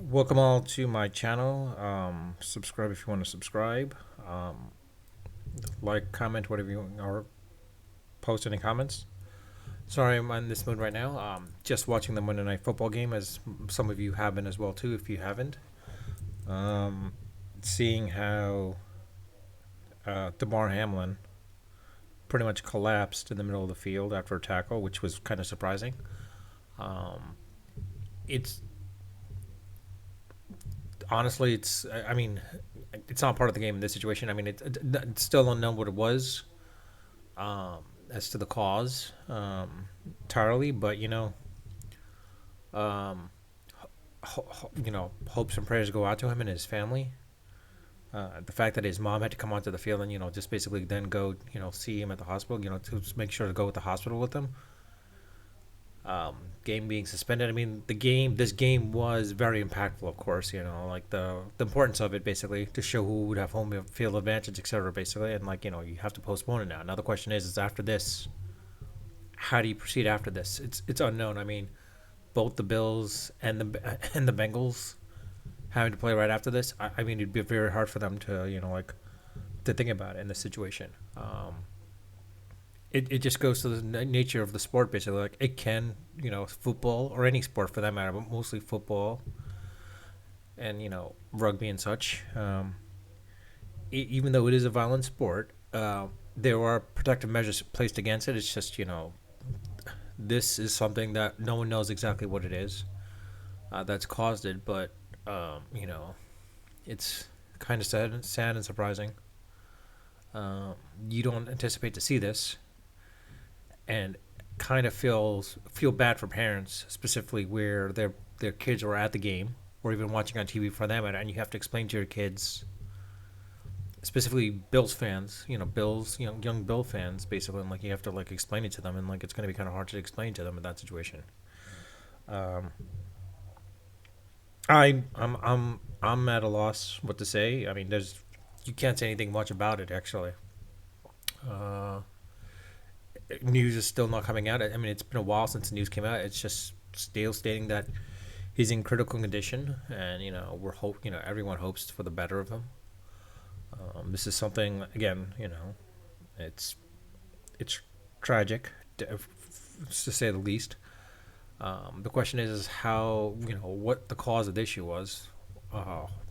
Welcome all to my channel. Subscribe if you want to subscribe. Like, comment, whatever you want, or post any comments. Sorry, I'm in this mood right now. Just watching the Monday Night Football game, as some of you have been as well too. If you haven't, um, seeing how Damar Hamlin pretty much collapsed in the middle of the field after a tackle, which was kind of surprising. Um, it's honestly, I mean, it's not part of the game in this situation. I mean, it's still unknown what it was, as to the cause, entirely. But um, hopes and prayers go out to him and his family. The fact that his mom had to come onto the field and just basically then go see him at the hospital, to make sure to go with the hospital with him. Game being suspended. I mean, this game was very impactful, of course. Like the importance of it, basically, to show who would have home field advantage, etc. Basically, and you have to postpone it now. Now the question is after this, how do you proceed after this? It's unknown. I mean, both the Bills and the and the Bengals having to play right after this. I mean, it'd be very hard for them to to think about it in this situation. It just goes to the nature of the sport, basically. Like, it can, football or any sport for that matter, but mostly football and rugby and such. Even though it is a violent sport, there are protective measures placed against it. It's just this is something that no one knows exactly what it is that's caused it, but it's kind of sad and surprising. You don't anticipate to see this, and kind of feel bad for parents, specifically where their kids are at the game or even watching on TV for them, and you have to explain to your kids, specifically Bills fans, Bills, young Bill fans, basically, and you have to explain it to them, and it's going to be kind of hard to explain to them in that situation. Um, I'm at a loss what to say. I mean, there's you can't say anything much about it actually. Uh, News is still not coming out. I mean, it's been a while since the news came out. It's just still stating that he's in critical condition, and everyone hopes for the better of him. This is something, again. It's it's tragic, to say the least. The question is how what the cause of the issue was.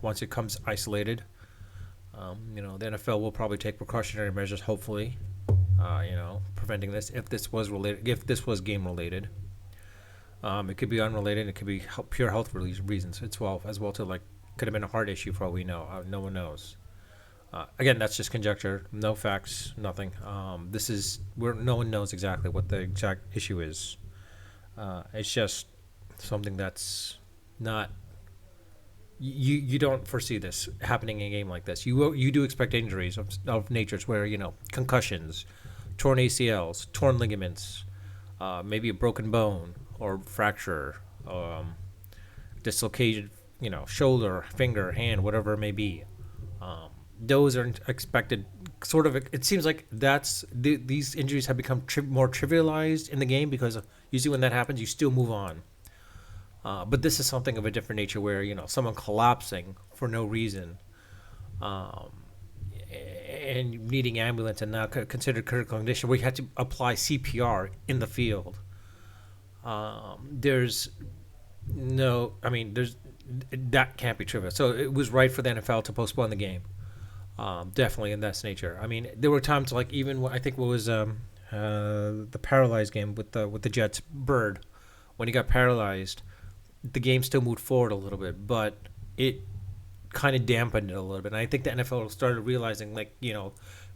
Once it comes isolated, the NFL will probably take precautionary measures, hopefully, preventing this. If this was related, if this was game related, it could be unrelated. It could be pure health reasons. It's well as well to could have been a heart issue for all we know. No one knows. Again, that's just conjecture. No facts. Nothing. This is where no one knows exactly what the exact issue is. It's just something that's not. You don't foresee this happening in a game like this. You do expect injuries of natures where concussions, torn ACLs, torn ligaments, maybe a broken bone or fracture, dislocated, shoulder, finger, hand, whatever it may be. Those are expected. Sort of, it seems like these injuries have become more trivialized in the game because usually when that happens, you still move on. But this is something of a different nature where someone collapsing for no reason, um, and needing ambulance and now considered critical condition where you had to apply CPR in the field. There's no, I mean, that can't be trivial. So it was right for the NFL to postpone the game. Definitely in that nature. I mean, there were times even I think what was the paralyzed game with the Jets Bird, when he got paralyzed, the game still moved forward a little bit, but it kind of dampened it a little bit. And I think the NFL started realizing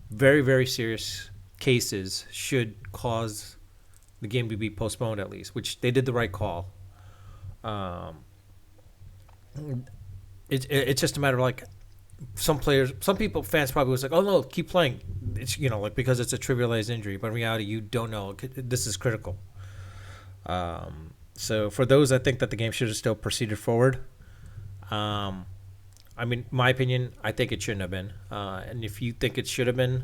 very, very serious cases should cause the game to be postponed at least, which they did the right call. Um, it's just a matter of some players, some people, fans probably was like, oh no, keep playing. It's because it's a trivialized injury, but in reality, you don't know. This is critical. So for those, I think that the game should have still proceeded forward. Um, I mean, my opinion, I think it shouldn't have been. And if you think it should have been,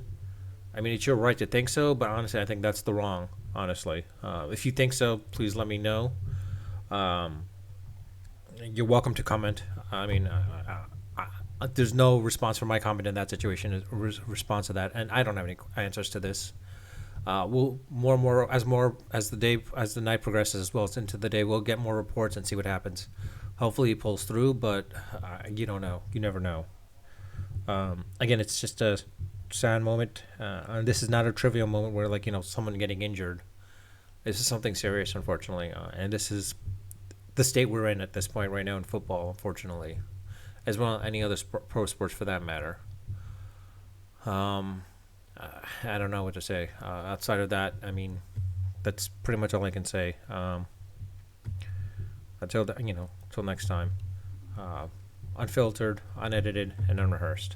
I mean, it's your right to think so. But honestly, I think that's the wrong. Honestly, if you think so, please let me know. Um, You're welcome to comment. I mean, there's no response from my comment in that situation. Response to that, and I don't have any answers to this. We'll more as the night progresses as well as into the day, we'll get more reports and see what happens. Hopefully, he pulls through, but you don't know. You never know. Again, it's just a sad moment. And this is not a trivial moment where, like, someone getting injured. This is something serious, unfortunately, and this is the state we're in at this point right now in football, unfortunately, as well as any other pro sports for that matter. Um, I don't know what to say. Outside of that, I mean, that's pretty much all I can say. Until next time, unfiltered, unedited, and unrehearsed.